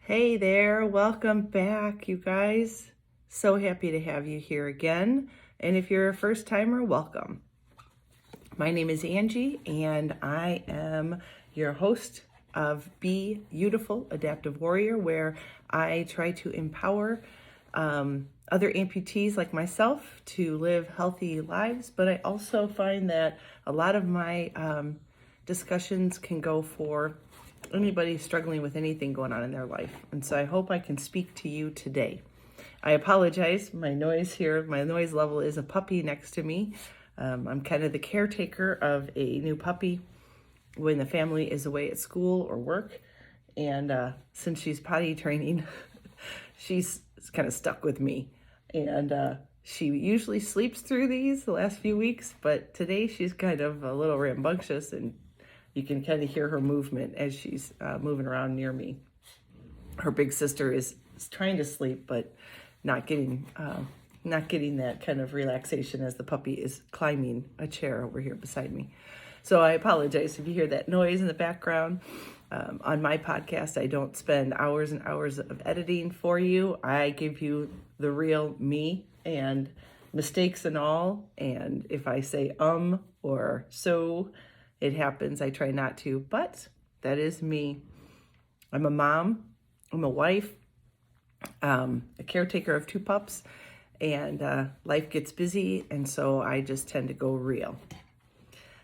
Hey there, welcome back, you guys. So happy to have you here again. And if you're a first timer, welcome. My name is Angie, and I am your host of Be Beautiful Adaptive Warrior, where I try to empower other amputees like myself to live healthy lives. But I also find that a lot of my discussions can go for anybody struggling with anything going on in their life. And so I hope I can speak to you today. I apologize. My noise level is a puppy next to me. I'm kind of the caretaker of a new puppy when the family is away at school or work. And since she's potty training, she's kind of stuck with me. And she usually sleeps through these the last few weeks, but today she's kind of a little rambunctious, and you can kind of hear her movement as she's moving around near me. Her big sister is trying to sleep, but not getting that kind of relaxation as the puppy is climbing a chair over here beside me. So I apologize if you hear that noise in the background. On my podcast, I don't spend hours and hours of editing for you. I give you the real me and mistakes and all. And if I say or so, it happens. I try not to, but that is me. I'm a mom. I'm a wife. A caretaker of two pups. And life gets busy, and so I just tend to go real.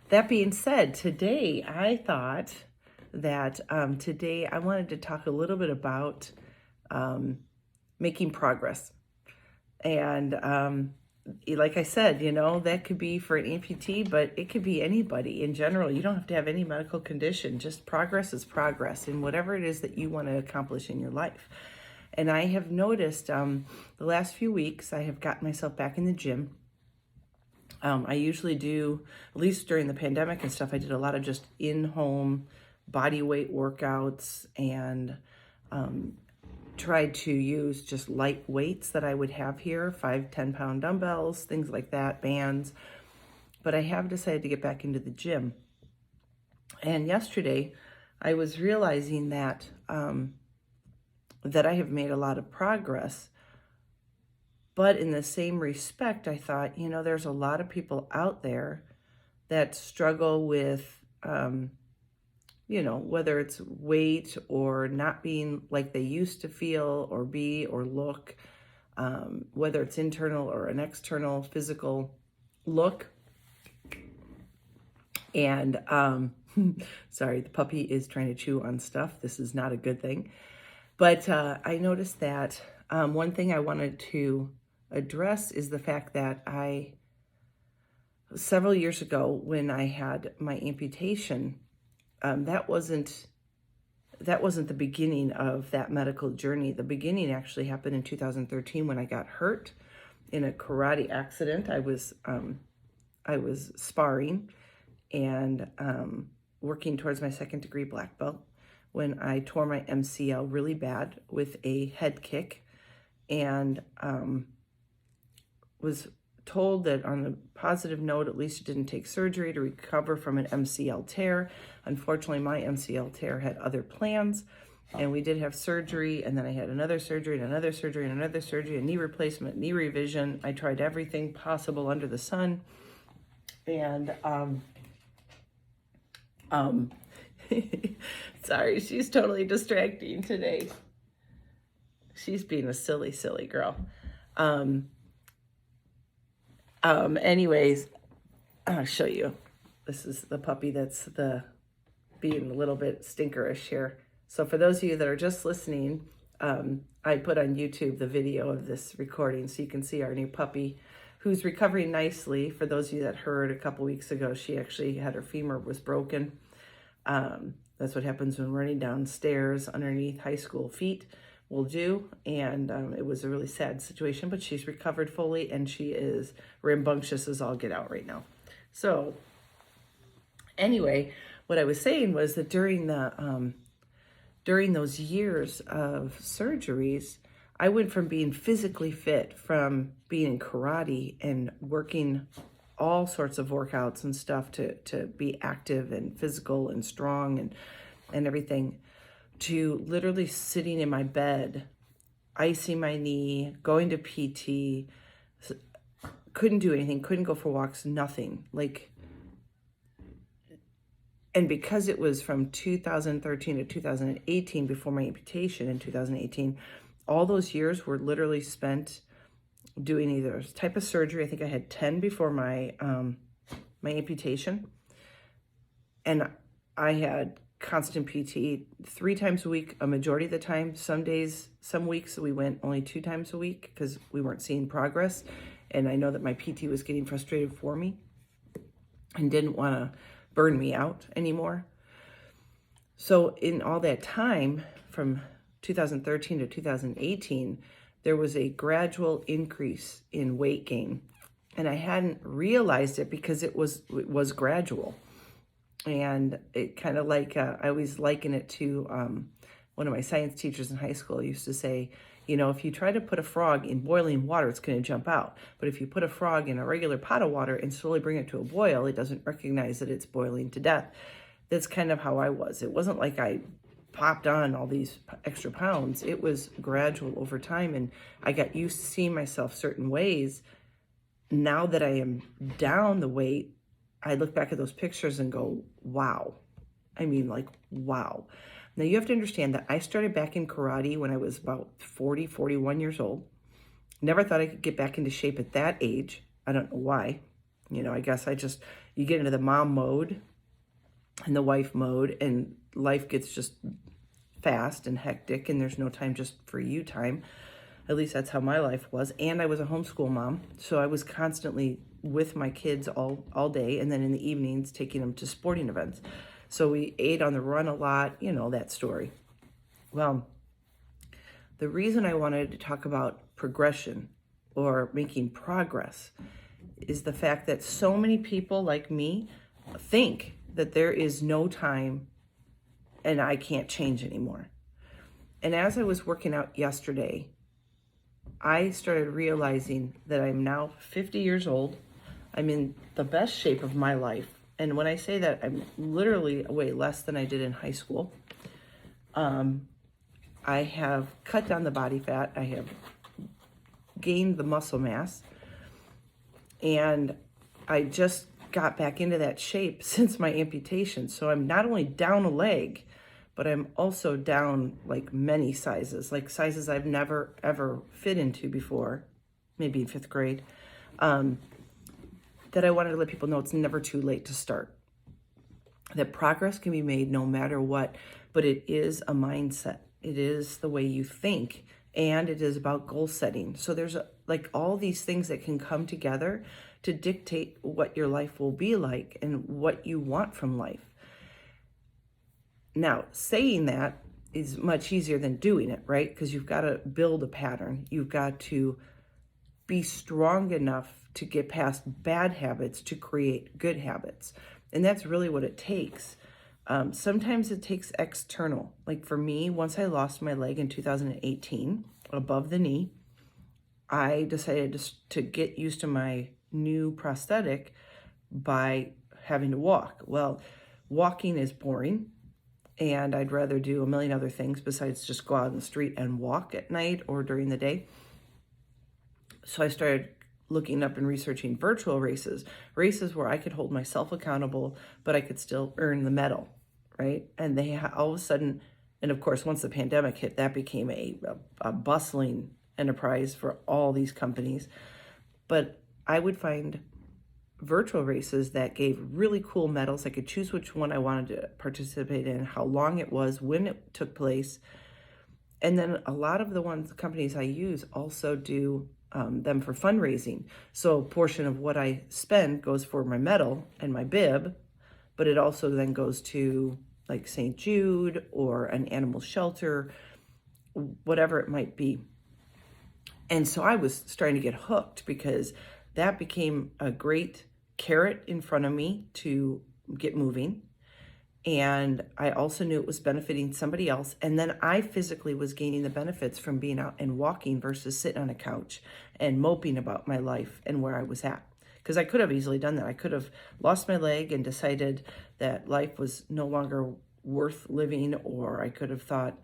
That being said, today I thought that today I wanted to talk a little bit about making progress. And like I said, that could be for an amputee, but it could be anybody in general. You don't have to have any medical condition. Just progress is progress in whatever it is that you want to accomplish in your life. And I have noticed the last few weeks, I have gotten myself back in the gym. I usually do, at least during the pandemic and stuff, I did a lot of just in-home body weight workouts and tried to use just light weights that I would have here, 5-10 pound dumbbells, things like that, bands. But I have decided to get back into the gym. And yesterday I was realizing that that I have made a lot of progress. But in the same respect, I thought, there's a lot of people out there that struggle with whether it's weight or not being like they used to feel or be or look, whether it's internal or an external physical look. And sorry, the puppy is trying to chew on stuff. This is not a good thing. But I noticed that one thing I wanted to address is the fact that several years ago when I had my amputation, that wasn't the beginning of that medical journey. The beginning actually happened in 2013 when I got hurt in a karate accident. I was sparring and working towards my second degree black belt when I tore my MCL really bad with a head kick, and was told that on a positive note, at least it didn't take surgery to recover from an MCL tear. Unfortunately, my MCL tear had other plans, and we did have surgery, and then I had another surgery and another surgery and another surgery, a knee replacement, knee revision. I tried everything possible under the sun. And sorry, she's totally distracting today. She's being a silly, silly girl. Anyways, I'll show you. This is the puppy that's being a little bit stinkerish here. So for those of you that are just listening, I put on YouTube the video of this recording so you can see our new puppy who's recovering nicely. For those of you that heard a couple weeks ago, she actually had her femur was broken. That's what happens when running downstairs underneath high school feet will do. And it was a really sad situation, but she's recovered fully and she is rambunctious as all get out right now. So anyway, what I was saying was that during those years of surgeries, I went from being physically fit, from being in karate and working all sorts of workouts and stuff to be active and physical and strong and everything, to literally sitting in my bed, icing my knee, going to PT, couldn't do anything, couldn't go for walks, nothing. And because it was from 2013 to 2018, before my amputation in 2018, all those years were literally spent doing either type of surgery. I think I had 10 before my my amputation. And I had constant PT 3 times a week, a majority of the time. Some days, some weeks, we went only 2 times a week because we weren't seeing progress. And I know that my PT was getting frustrated for me and didn't want to burn me out anymore. So in all that time, from 2013 to 2018, there was a gradual increase in weight gain. And I hadn't realized it because it was gradual. And it kind of like, I always liken it to one of my science teachers in high school used to say, you know, if you try to put a frog in boiling water, it's going to jump out. But if you put a frog in a regular pot of water and slowly bring it to a boil, it doesn't recognize that it's boiling to death. That's kind of how I was. It wasn't like I popped on all these extra pounds. It was gradual over time. And I got used to seeing myself certain ways. Now that I am down the weight, I look back at those pictures and go, wow. I mean, like, wow. Now, you have to understand that I started back in karate when I was about 40, 41 years old. Never thought I could get back into shape at that age. I don't know why. You know, I guess you get into the mom mode and the wife mode, and life gets just fast and hectic, and there's no time just for you time. At least that's how my life was. And I was a homeschool mom, so I was constantly with my kids all day, and then in the evenings taking them to sporting events. So we ate on the run a lot, you know, that story. Well, the reason I wanted to talk about progression or making progress is the fact that so many people like me think that there is no time and I can't change anymore. And as I was working out yesterday, I started realizing that I'm now 50 years old. I'm in the best shape of my life. And when I say that, I'm literally way less than I did in high school. I have cut down the body fat. I have gained the muscle mass. And I just got back into that shape since my amputation. So I'm not only down a leg, but I'm also down like many sizes, like sizes I've never, ever fit into before, maybe in 5th grade. That I wanted to let people know it's never too late to start. That progress can be made no matter what, but it is a mindset. It is the way you think, and it is about goal setting. So there's like all these things that can come together to dictate what your life will be like and what you want from life. Now, saying that is much easier than doing it, right? Because you've got to build a pattern. You've got to be strong enough to get past bad habits to create good habits. And that's really what it takes. Sometimes it takes external. Like for me, once I lost my leg in 2018, above the knee, I decided to get used to my new prosthetic by having to walk. Well, walking is boring, and I'd rather do a million other things besides just go out in the street and walk at night or during the day. So I started looking up and researching virtual races where I could hold myself accountable, but I could still earn the medal, right? And they all of a sudden, and of course, once the pandemic hit, that became a bustling enterprise for all these companies. But I would find virtual races that gave really cool medals. I could choose which one I wanted to participate in, how long it was, when it took place. And then a lot of the companies I use also do them for fundraising. So a portion of what I spend goes for my medal and my bib, but it also then goes to like St. Jude or an animal shelter, whatever it might be. And so I was starting to get hooked because that became a great carrot in front of me to get moving. And I also knew it was benefiting somebody else. And then I physically was gaining the benefits from being out and walking versus sitting on a couch and moping about my life and where I was at. Because I could have easily done that. I could have lost my leg and decided that life was no longer worth living, or I could have thought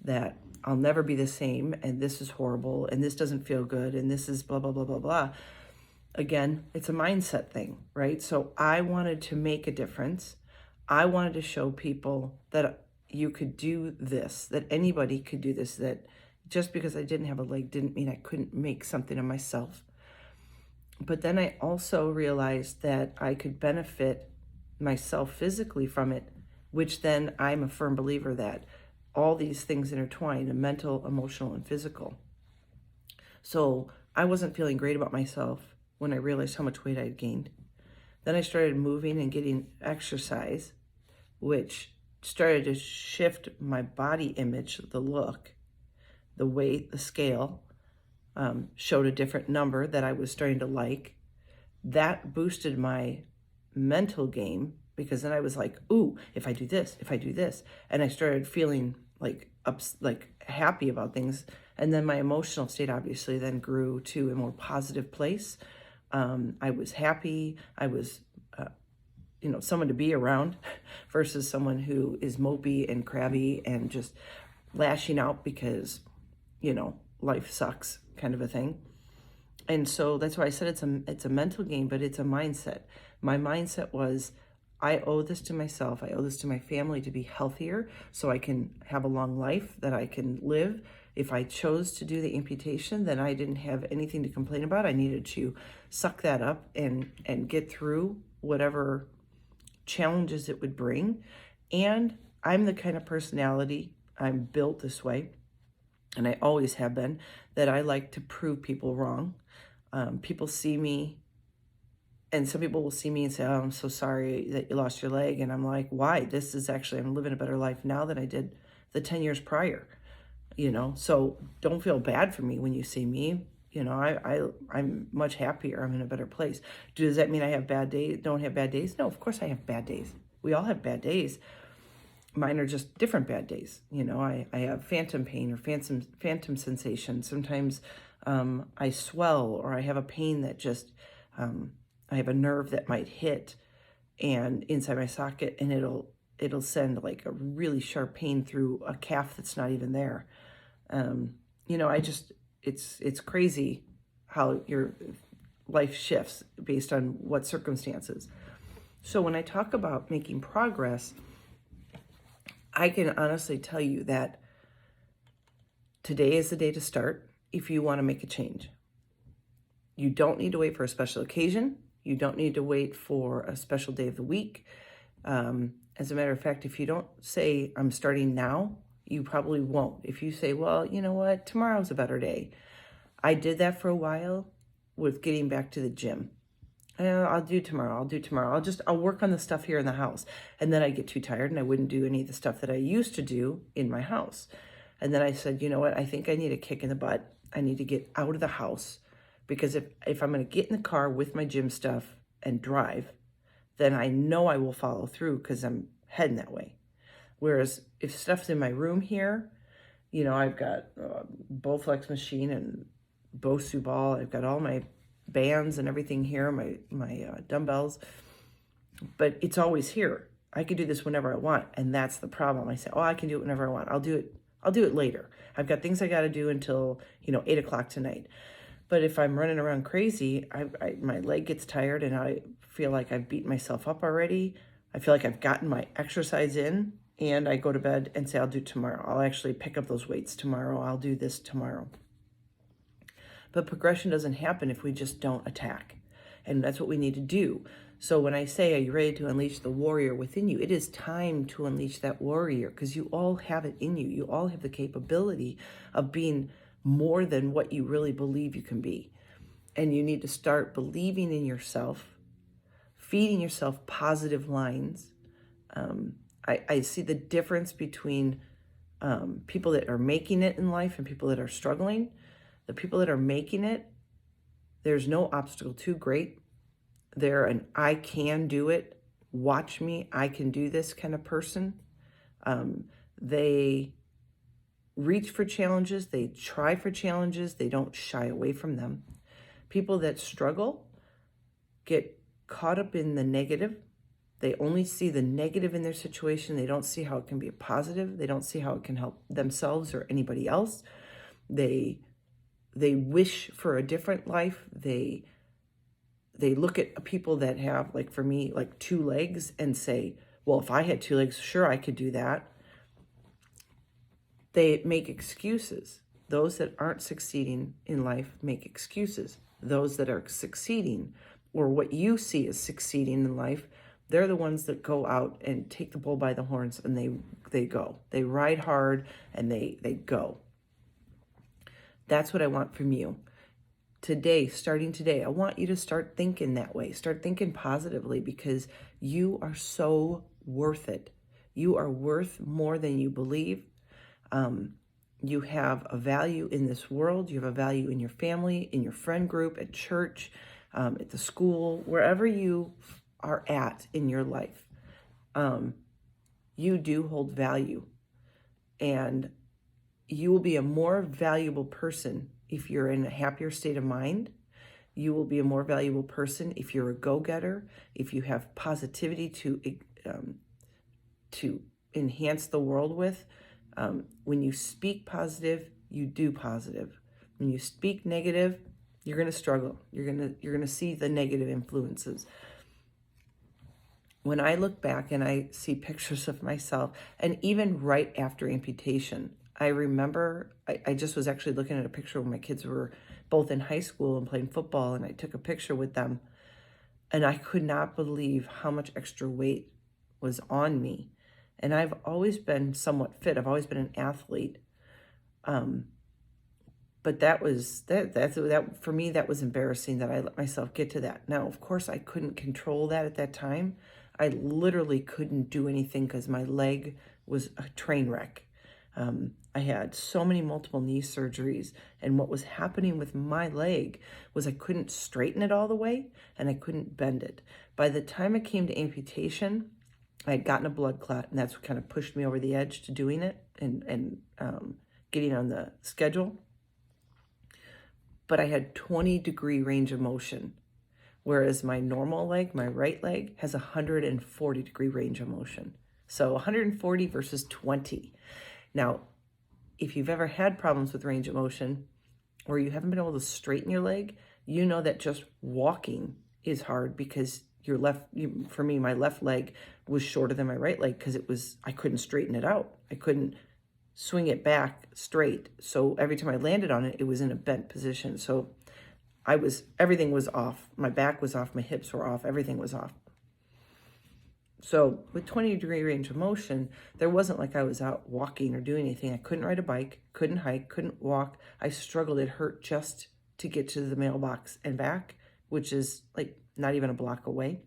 that I'll never be the same, and this is horrible, and this doesn't feel good, and this is blah, blah, blah, blah, blah. Again, it's a mindset thing, right? So I wanted to make a difference. I wanted to show people that you could do this, that anybody could do this, that just because I didn't have a leg didn't mean I couldn't make something of myself. But then I also realized that I could benefit myself physically from it, which then I'm a firm believer that all these things intertwine, mental, emotional, and physical. So I wasn't feeling great about myself when I realized how much weight I had gained. Then I started moving and getting exercise, which started to shift my body image, the look, the weight, the scale, showed a different number that I was starting to like. That boosted my mental game, because then I was like, ooh, if I do this, and I started feeling like happy about things. And then my emotional state obviously then grew to a more positive place. I was happy. I was, someone to be around versus someone who is mopey and crabby and just lashing out because, life sucks kind of a thing. And so that's why I said it's a mental game, but it's a mindset. My mindset was, I owe this to myself. I owe this to my family to be healthier so I can have a long life that I can live. If I chose to do the amputation, then I didn't have anything to complain about. I needed to suck that up and get through whatever challenges it would bring. And I'm the kind of personality, I'm built this way, and I always have been, that I like to prove people wrong. People see me, and some people will see me and say, oh, I'm so sorry that you lost your leg. And I'm like, why? I'm living a better life now than I did the 10 years prior, So don't feel bad for me when you see me. I'm much happier. I'm in a better place. Does that mean I have bad days? Don't have bad days? No, of course I have bad days. We all have bad days. Mine are just different bad days. I have phantom pain or phantom sensation. Sometimes I swell, or I have a pain that just, I have a nerve that might hit and inside my socket, and it'll send like a really sharp pain through a calf that's not even there. It's crazy how your life shifts based on what circumstances. So when I talk about making progress, I can honestly tell you that today is the day to start if you want to make a change. You don't need to wait for a special occasion. You don't need to wait for a special day of the week. As a matter of fact, if you don't say, I'm starting now, you probably won't. If you say, well, you know what, tomorrow's a better day. I did that for a while with getting back to the gym. I'll do tomorrow. I'll work on the stuff here in the house. And then I get too tired and I wouldn't do any of the stuff that I used to do in my house. And then I said, you know what? I think I need a kick in the butt. I need to get out of the house, because if I'm going to get in the car with my gym stuff and drive, then I know I will follow through because I'm heading that way. Whereas if stuff's in my room here, I've got a Bowflex machine and Bosu ball. I've got all my bands and everything here, my dumbbells, but it's always here. I can do this whenever I want, and that's the problem. I say, oh, I can do it whenever I want. I'll do it later. I've got things I got to do until 8 o'clock tonight. But if I'm running around crazy, my leg gets tired and I feel like I've beaten myself up already. I feel like I've gotten my exercise in, and I go to bed and say, I'll do it tomorrow. I'll actually pick up those weights tomorrow. I'll do this tomorrow. But progression doesn't happen if we just don't attack. And that's what we need to do. So when I say, are you ready to unleash the warrior within you? It is time to unleash that warrior, because you all have it in you. You all have the capability of being more than what you really believe you can be. And you need to start believing in yourself, feeding yourself positive lines. I see the difference between people that are making it in life and people that are struggling. The people that are making it, there's no obstacle too great. They're an I can do it, watch me, I can do this kind of person. They reach for challenges, they try for challenges, they don't shy away from them. People that struggle get caught up in the negative They only see the negative in their situation. They don't see how it can be a positive. They don't see how it can help themselves or anybody else. They wish for a different life. They look at people that have, like for me, like 2 legs and say, well, if I had 2 legs, sure, I could do that. They make excuses. Those that aren't succeeding in life make excuses. Those that are succeeding, or what you see as succeeding in life, they're the ones that go out and take the bull by the horns, and they go. They ride hard and they go. That's what I want from you. Today, starting today, I want you to start thinking that way. Start thinking positively, because you are so worth it. You are worth more than you believe. You have a value in this world. You have a value in your family, in your friend group, at church, at the school, wherever you are at in your life. You do hold value, and you will be a more valuable person if you're in a happier state of mind. You will be a more valuable person if you're a go-getter, if you have positivity to enhance the world with. When you speak positive, you do positive. When you speak negative, you're going to struggle. You're going to see the negative influences. When I look back and I see pictures of myself, and even right after amputation, I remember I just was actually looking at a picture when my kids were both in high school and playing football, and I took a picture with them, and I could not believe how much extra weight was on me. And I've always been somewhat fit. I've always been an athlete. But that for me, that was embarrassing that I let myself get to that. Now, of course, I couldn't control that at that time. I literally couldn't do anything because my leg was a train wreck. I had so many multiple knee surgeries, and what was happening with my leg was I couldn't straighten it all the way, and I couldn't bend it. By the time it came to amputation, I had gotten a blood clot, and that's what kind of pushed me over the edge to doing it and getting on the schedule. But I had 20-degree range of motion, whereas my normal leg, my right leg, has 140-degree range of motion. So 140 versus 20. Now, if you've ever had problems with range of motion, or you haven't been able to straighten your leg, you know that just walking is hard, because for me, my left leg was shorter than my right leg because I couldn't straighten it out. I couldn't swing it back straight. So every time I landed on it, it was in a bent position. So everything was off. My back was off, my hips were off, everything was off. So with 20-degree range of motion, there wasn't like I was out walking or doing anything. I couldn't ride a bike, couldn't hike, couldn't walk. I struggled. It hurt just to get to the mailbox and back, which is like not even a block away.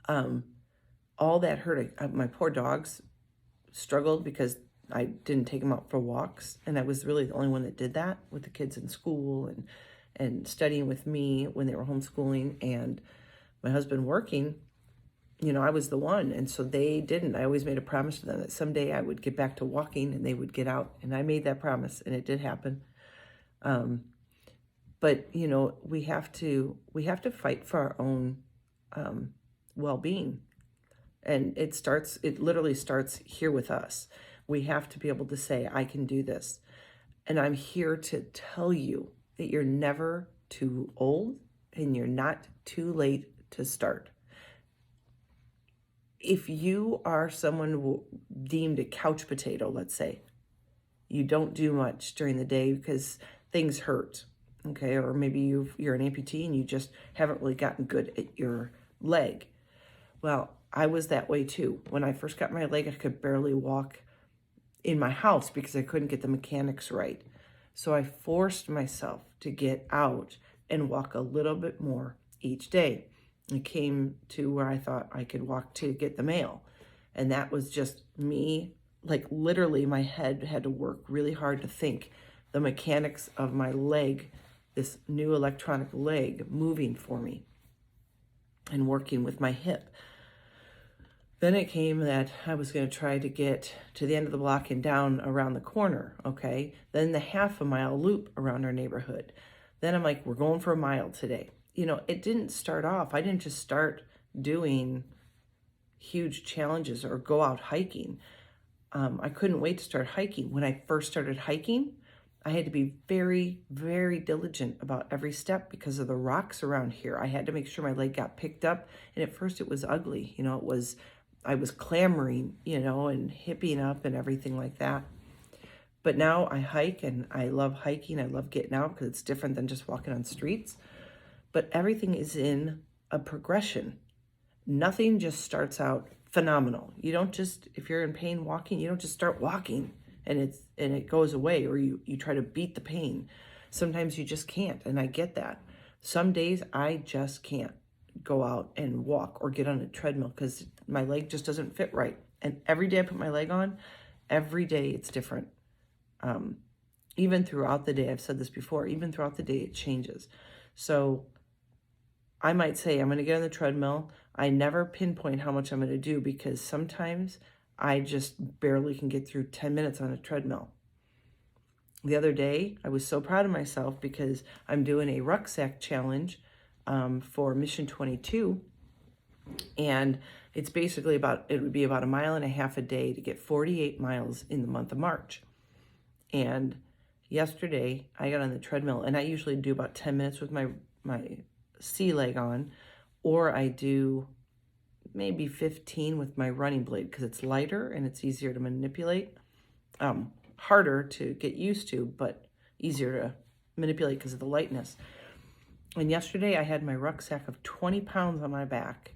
All that hurt. My poor dogs struggled because I didn't take them out for walks, and I was really the only one that did that with the kids in school and studying with me when they were homeschooling, and my husband working. I was the one, and so they didn't. I always made a promise to them that someday I would get back to walking and they would get out, and I made that promise, and it did happen. But we have to fight for our own well-being, and it literally starts here with us. We have to be able to say, I can do this, and I'm here to tell you that you're never too old and you're not too late to start. If you are someone deemed a couch potato, let's say, you don't do much during the day because things hurt, okay? Or maybe you're an amputee and you just haven't really gotten good at your leg. Well, I was that way too. When I first got my leg, I could barely walk in my house because I couldn't get the mechanics right. So I forced myself to get out and walk a little bit more each day. It came to where I thought I could walk to get the mail. And that was just me, like literally my head had to work really hard to think the mechanics of my leg, this new electronic leg, moving for me and working with my hip. Then it came that I was going to try to get to the end of the block and down around the corner, okay? Then the half a mile loop around our neighborhood. Then I'm like, we're going for a mile today. It didn't start off. I didn't just start doing huge challenges or go out hiking. I couldn't wait to start hiking. When I first started hiking, I had to be very, very diligent about every step because of the rocks around here. I had to make sure my leg got picked up. And at first it was ugly. I was clamoring, and hipping up and everything like that. But now I hike and I love hiking. I love getting out because it's different than just walking on streets. But everything is in a progression. Nothing just starts out phenomenal. You don't just, if you're in pain walking, you don't just start walking and it goes away, or you try to beat the pain. Sometimes you just can't, and I get that. Some days I just can't go out and walk or get on a treadmill because my leg just doesn't fit right. And every day I put my leg on, every day it's different. Even throughout the day, I've said this before, even throughout the day it changes. So I might say I'm going to get on the treadmill. I never pinpoint how much I'm going to do because sometimes I just barely can get through 10 minutes on a treadmill. The other day, I was so proud of myself because I'm doing a rucksack challenge for Mission 22. And it's basically it would be about 1.5 miles a day to get 48 miles in the month of March. And yesterday I got on the treadmill, and I usually do about 10 minutes with my sea leg on, or I do maybe 15 with my running blade because it's lighter and it's easier to manipulate. Harder to get used to, but easier to manipulate because of the lightness. And yesterday I had my rucksack of 20 pounds on my back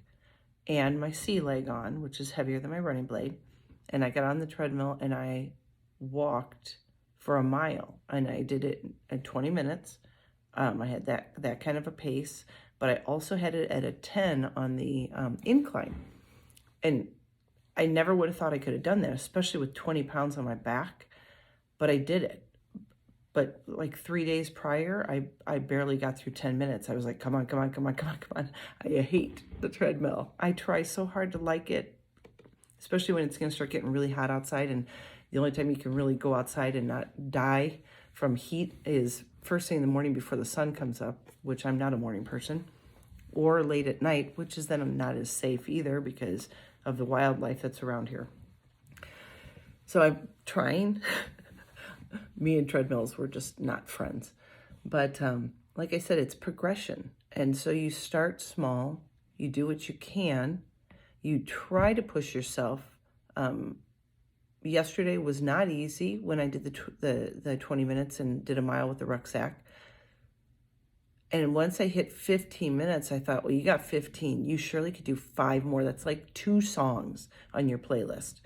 and my sea leg on, which is heavier than my running blade. And I got on the treadmill and I walked for 1 mile, and I did it in 20 minutes. I had that kind of a pace, but I also had it at a 10 on the incline. And I never would have thought I could have done that, especially with 20 pounds on my back, but I did it. But like 3 days prior, I barely got through 10 minutes. I was like, come on. I hate the treadmill. I try so hard to like it, especially when it's going to start getting really hot outside. And the only time you can really go outside and not die from heat is first thing in the morning before the sun comes up, which I'm not a morning person, or late at night, which is then not as safe either because of the wildlife that's around here. So I'm trying. Me and treadmills were just not friends. But like I said, it's progression. And so you start small, you do what you can, you try to push yourself. Yesterday was not easy when I did the 20 minutes and did 1 mile with the rucksack. And once I hit 15 minutes, I thought, well, you got 15. You surely could do 5 more. That's like 2 songs on your playlist.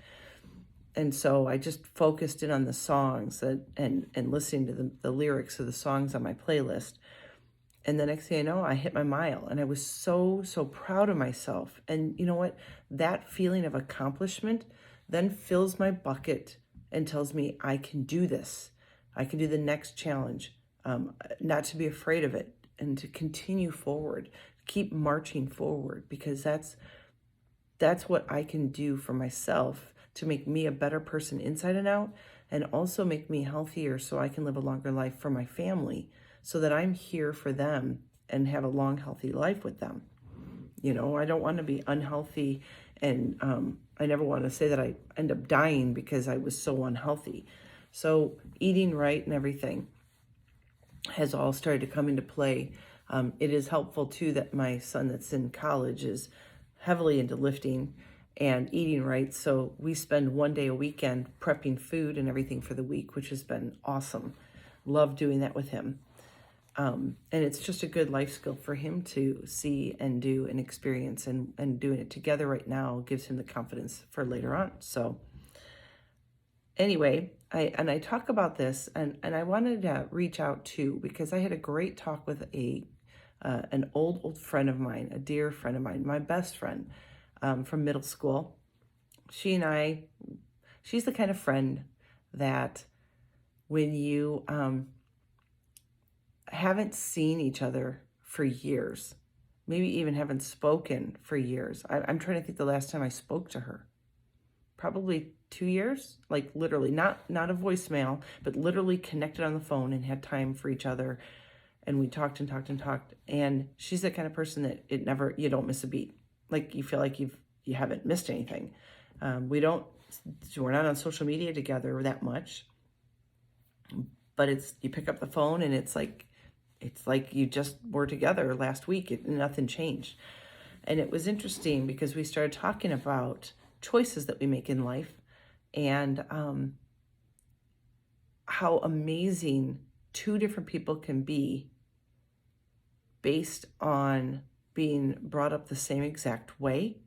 And so I just focused in on the songs and listening to the lyrics of the songs on my playlist. And the next thing I know, I hit my mile. And I was so, so proud of myself. And you know what? That feeling of accomplishment then fills my bucket and tells me I can do this. I can do the next challenge, not to be afraid of it and to continue forward, keep marching forward, because that's what I can do for myself to make me a better person inside and out, and also make me healthier so I can live a longer life for my family, so that I'm here for them and have a long, healthy life with them. I don't want to be unhealthy, and I never want to say that I end up dying because I was so unhealthy. So eating right and everything has all started to come into play. It is helpful too that my son that's in college is heavily into lifting and eating right. So we spend 1 day a weekend prepping food and everything for the week, which has been awesome. Love doing that with him. And it's just a good life skill for him to see and do and experience, and doing it together right now gives him the confidence for later on. So anyway, I talk about this, and I wanted to reach out too, because I had a great talk with an old friend of mine, a dear friend of mine, my best friend from middle school. She's the kind of friend that when you haven't seen each other for years, maybe even haven't spoken for years. I'm trying to think the last time I spoke to her. Probably 2 years, like literally, not a voicemail, but literally connected on the phone and had time for each other. And we talked and talked and talked. And she's the kind of person that you don't miss a beat. like you feel like you haven't missed anything. We're not on social media together that much, but you pick up the phone and it's like you just were together last week. Nothing changed. And it was interesting because we started talking about choices that we make in life, and how amazing two different people can be based on being brought up the same exact way.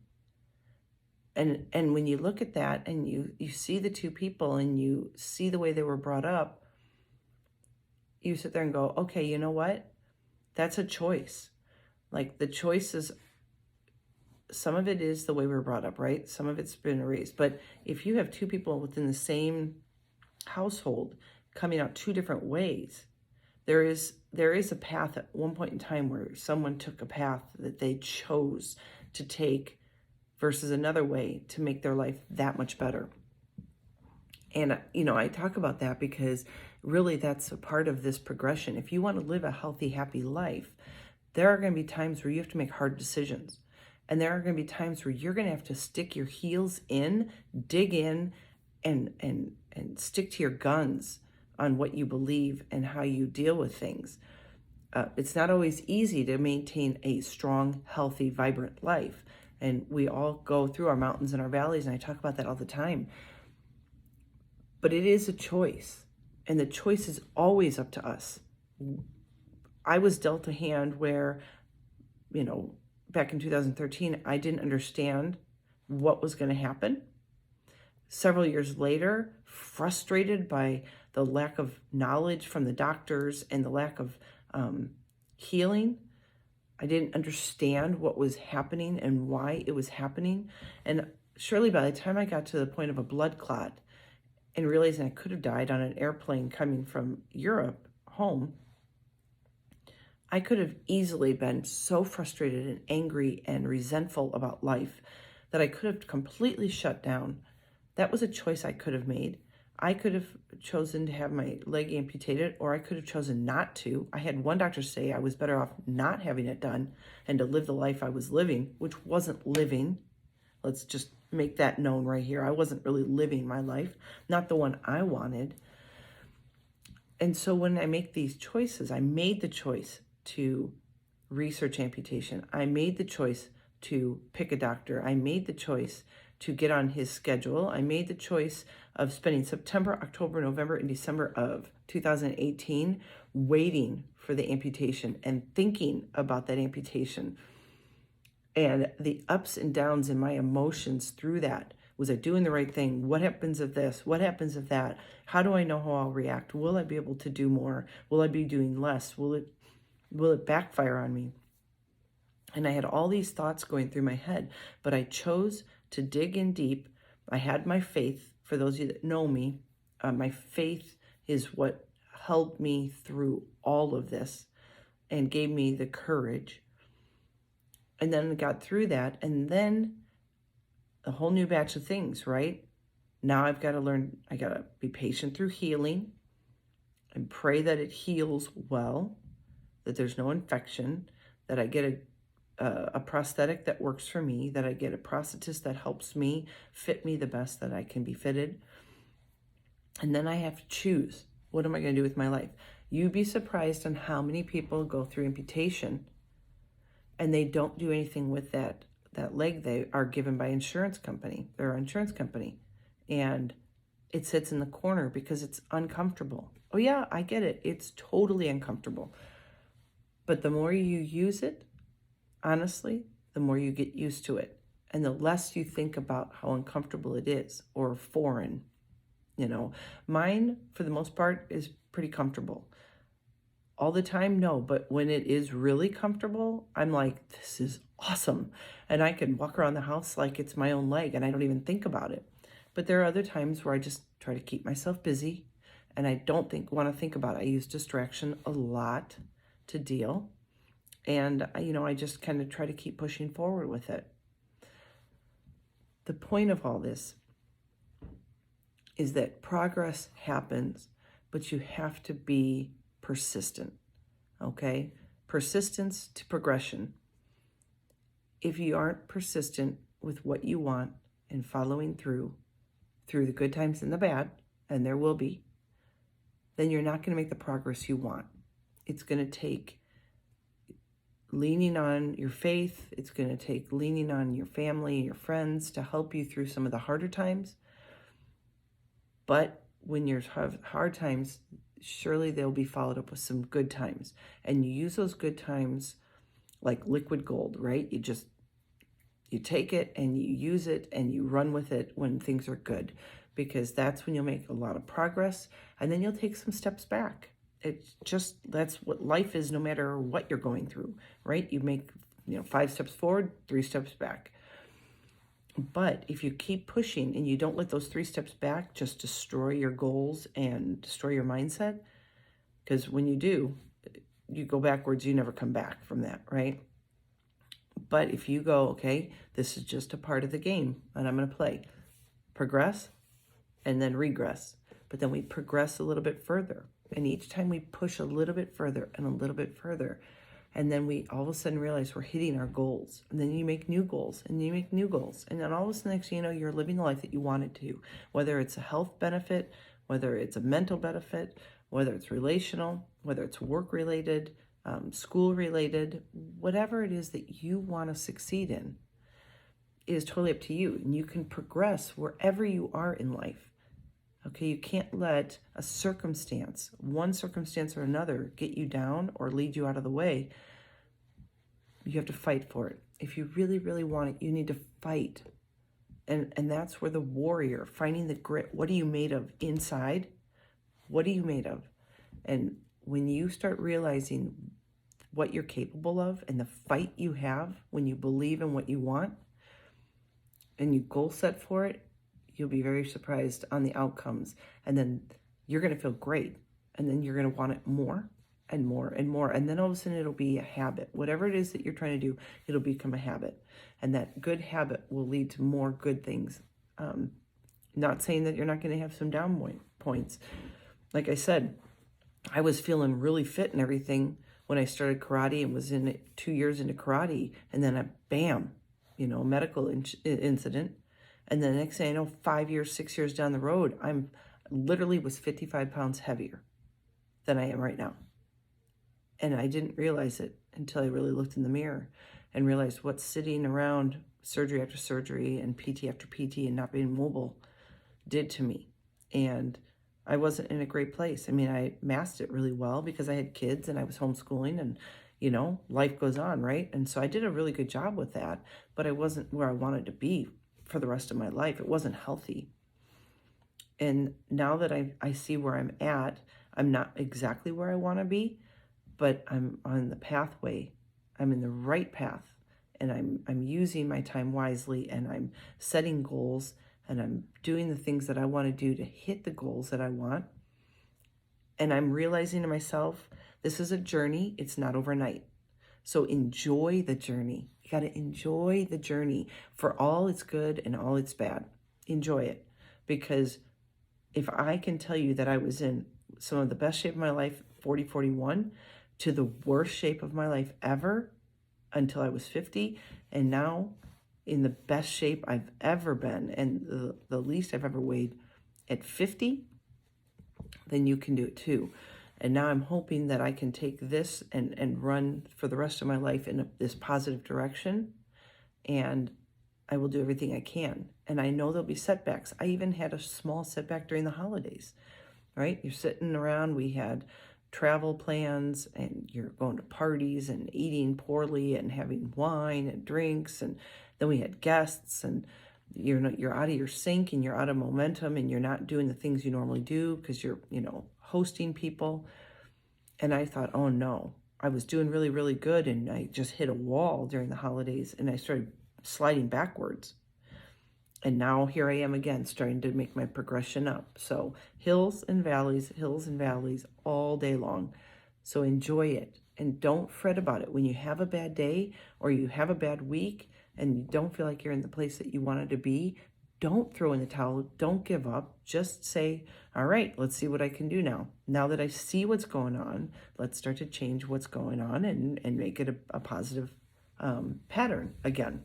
And when you look at that and you see the two people and you see the way they were brought up, you sit there and go, okay, you know what? That's a choice. Like, the choices, some of it is the way we were brought up, right? Some of it's been erased. But if you have two people within the same household coming out two different ways, there is a path at one point in time where someone took a path that they chose to take versus another way to make their life that much better. And, I talk about that because really that's a part of this progression. If you want to live a healthy, happy life, there are going to be times where you have to make hard decisions. And there are going to be times where you're going to have to stick your heels in, dig in, and stick to your guns on what you believe and how you deal with things. It's not always easy to maintain a strong, healthy, vibrant life. And we all go through our mountains and our valleys, and I talk about that all the time. But it is a choice, and the choice is always up to us. I was dealt a hand where, back in 2013, I didn't understand what was going to happen. Several years later, frustrated by the lack of knowledge from the doctors and the lack of healing, I didn't understand what was happening and why it was happening. And surely by the time I got to the point of a blood clot and realizing I could have died on an airplane coming from Europe home, I could have easily been so frustrated and angry and resentful about life that I could have completely shut down. That was a choice I could have made. I could have chosen to have my leg amputated, or I could have chosen not to. I had one doctor say I was better off not having it done and to live the life I was living, which wasn't living. Let's just make that known right here. I wasn't really living my life, not the one I wanted. And so when I make these choices, I made the choice to research amputation. I made the choice to pick a doctor. I made the choice to get on his schedule. I made the choice of spending September, October, November, and December of 2018 waiting for the amputation and thinking about that amputation and the ups and downs in my emotions through that. Was I doing the right thing? What happens if this? What happens if that? How do I know how I'll react? Will I be able to do more? Will I be doing less? Will it backfire on me? And I had all these thoughts going through my head, but I chose to dig in deep. I had my faith. For those of you that know me, my faith is what held me through all of this and gave me the courage. And then I got through that, and then a whole new batch of things, right? Now I've got to learn, I got to be patient through healing and pray that it heals well, that there's no infection, that I get a prosthetic that works for me, that I get a prosthetist that helps me fit me the best that I can be fitted. And then I have to choose, what am I going to do with my life? You'd be surprised on how many people go through amputation and they don't do anything with that leg they are given by insurance company, their insurance company. And it sits in the corner because it's uncomfortable. Oh yeah, I get it. It's totally uncomfortable. But the more you use it, honestly, the more you get used to it. And the less you think about how uncomfortable it is or foreign. Mine, for the most part, is pretty comfortable. All the time, no, but when it is really comfortable, I'm like, this is awesome. And I can walk around the house like it's my own leg and I don't even think about it. But there are other times where I just try to keep myself busy and I don't want to think about it. I use distraction a lot to deal. And, I just kind of try to keep pushing forward with it. The point of all this is that progress happens, but you have to be persistent, okay? Persistence to progression. if you aren't persistent with what you want and following through the good times and the bad, and there will be, then you're not going to make the progress you want. It's going to take leaning on your faith. It's going to take leaning on your family, your friends to help you through some of the harder times. But when you have hard times, surely they'll be followed up with some good times. And you use those good times like liquid gold, right? You take it and you use it and you run with it when things are good, because that's when you'll make a lot of progress, and then you'll take some steps back. That's what life is, no matter what you're going through, right? You make 5 steps forward, 3 steps back. But if you keep pushing and you don't let those 3 steps back just destroy your goals and destroy your mindset, because when you do, you go backwards, you never come back from that, right? But if you go, okay, this is just a part of the game and I'm going to play, progress and then regress. But then we progress a little bit further. And each time we push a little bit further and a little bit further. And then we all of a sudden realize we're hitting our goals. And then you make new goals and you make new goals. And then all of a sudden, next thing you know, you're living the life that you wanted to. Whether it's a health benefit, whether it's a mental benefit, whether it's relational, whether it's work related, school related, whatever it is that you want to succeed in is totally up to you. And you can progress wherever you are in life. Okay, you can't let a circumstance, one circumstance or another, get you down or lead you out of the way. You have to fight for it. If you really, really want it, you need to fight. And that's where the warrior, finding the grit, what are you made of inside? What are you made of? And when you start realizing what you're capable of and the fight you have when you believe in what you want and you goal set for it, you'll be very surprised on the outcomes. And then you're going to feel great. And then you're going to want it more and more and more. And then all of a sudden it'll be a habit. Whatever it is that you're trying to do, it'll become a habit. And that good habit will lead to more good things. Not saying that you're not going to have some down points. Like I said, I was feeling really fit and everything when I started karate and was in 2 years into karate. And then bam, medical incident. And the next thing I know, 5 years, 6 years down the road, I'm literally was 55 pounds heavier than I am right now. And I didn't realize it until I really looked in the mirror and realized what sitting around surgery after surgery and PT after PT and not being mobile did to me. And I wasn't in a great place. I mean, I masked it really well because I had kids and I was homeschooling and, life goes on, right? And so I did a really good job with that, but I wasn't where I wanted to be for the rest of my life. It wasn't healthy. And now that I see where I'm at, I'm not exactly where I want to be, but I'm on the pathway. I'm in the right path, and I'm using my time wisely, and I'm setting goals, and I'm doing the things that I want to do to hit the goals that I want. And I'm realizing to myself, this is a journey. It's not overnight. So enjoy the journey. You got to enjoy the journey for all its good and all its bad. Enjoy it. Because if I can tell you that I was in some of the best shape of my life, 40, 41, to the worst shape of my life ever until I was 50, and now in the best shape I've ever been and the least I've ever weighed at 50, then you can do it too. And now I'm hoping that I can take this and run for the rest of my life in this positive direction. And I will do everything I can. And I know there'll be setbacks. I even had a small setback during the holidays, right? You're sitting around, we had travel plans and you're going to parties and eating poorly and having wine and drinks. And then we had guests and you're out of your sync and you're out of momentum and you're not doing the things you normally do because you're, hosting people. And I thought, oh no, I was doing really, really good. And I just hit a wall during the holidays and I started sliding backwards. And now here I am again, starting to make my progression up. So hills and valleys all day long. So enjoy it and don't fret about it. When you have a bad day or you have a bad week and you don't feel like you're in the place that you wanted to be, don't throw in the towel. Don't give up. Just say, all right, let's see what I can do now. Now that I see what's going on, let's start to change what's going on and make it a positive pattern again.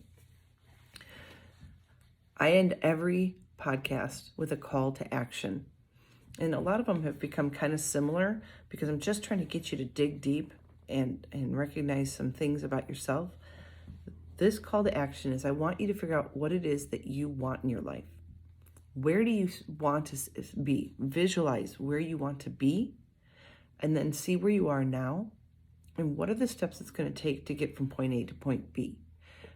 I end every podcast with a call to action. And a lot of them have become kind of similar because I'm just trying to get you to dig deep and recognize some things about yourself. This call to action is I want you to figure out what it is that you want in your life. Where do you want to be? Visualize where you want to be, and then see where you are now and what are the steps it's going to take to get from point A to point B.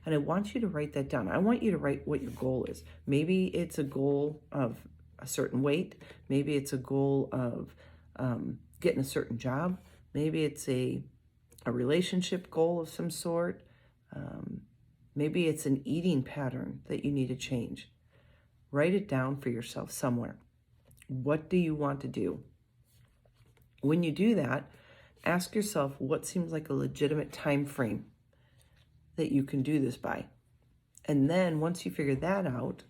And I want you to write that down. I want you to write what your goal is. Maybe it's a goal of a certain weight. Maybe it's a goal of getting a certain job. Maybe it's a relationship goal of some sort. Maybe it's an eating pattern that you need to change. Write it down for yourself somewhere. What do you want to do? When you do that, ask yourself what seems like a legitimate time frame that you can do this by. And then once you figure that out,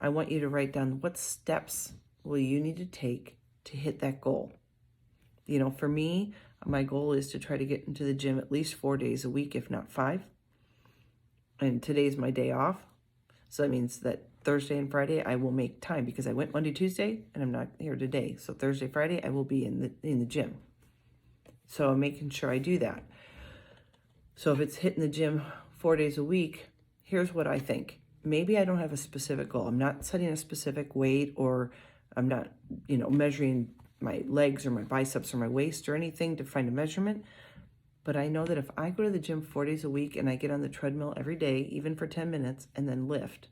I want you to write down what steps will you need to take to hit that goal. You know, for me, my goal is to try to get into the gym at least 4 days a week, if not 5. And today's my day off. So that means that Thursday and Friday I will make time because I went Monday, Tuesday, and I'm not here today. So Thursday, Friday I will be in the gym. So I'm making sure I do that. So if it's hitting the gym 4 days a week, here's what I think. Maybe I don't have a specific goal. I'm not setting a specific weight, or I'm not, measuring my legs or my biceps or my waist or anything to find a measurement. But I know that if I go to the gym 4 days a week and I get on the treadmill every day, even for 10 minutes, and then lift,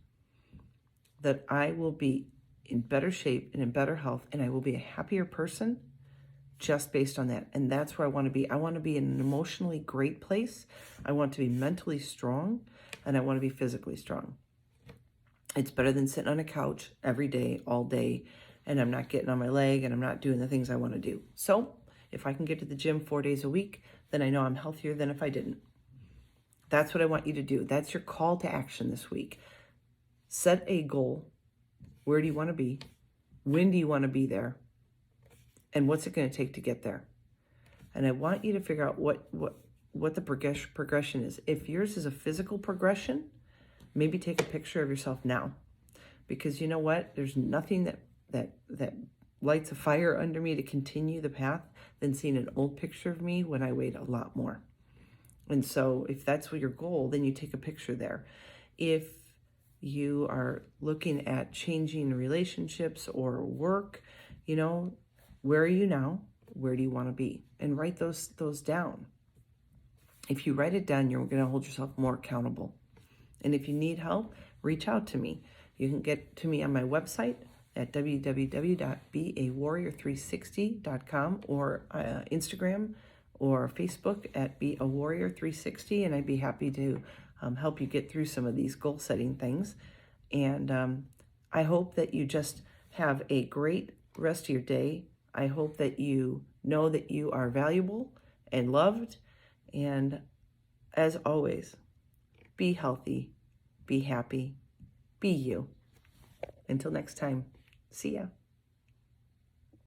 that I will be in better shape and in better health, and I will be a happier person just based on that. And that's where I want to be. I want to be in an emotionally great place. I want to be mentally strong, and I want to be physically strong. It's better than sitting on a couch every day, all day, and I'm not getting on my leg and I'm not doing the things I want to do. So if I can get to the gym 4 days a week, then I know I'm healthier than if I didn't. That's what I want you to do. That's your call to action this week. Set a goal. Where do you want to be? When do you want to be there? And what's it going to take to get there? And I want you to figure out what the progression is. If yours is a physical progression, maybe take a picture of yourself now. Because you know what? There's nothing that lights a fire under me to continue the path than seeing an old picture of me when I weighed a lot more. And so if that's what your goal, then you take a picture there. If you are looking at changing relationships or work, where are you now? Where do you want to be? And write those down. If you write it down, you're going to hold yourself more accountable. And if you need help, reach out to me. You can get to me on my website at www.beawarrior360.com or Instagram or Facebook at beawarrior360, and I'd be happy to help you get through some of these goal setting things. And I hope that you just have a great rest of your day. I hope that you know that you are valuable and loved. And as always, be healthy, be happy, be you. Until next time, see ya.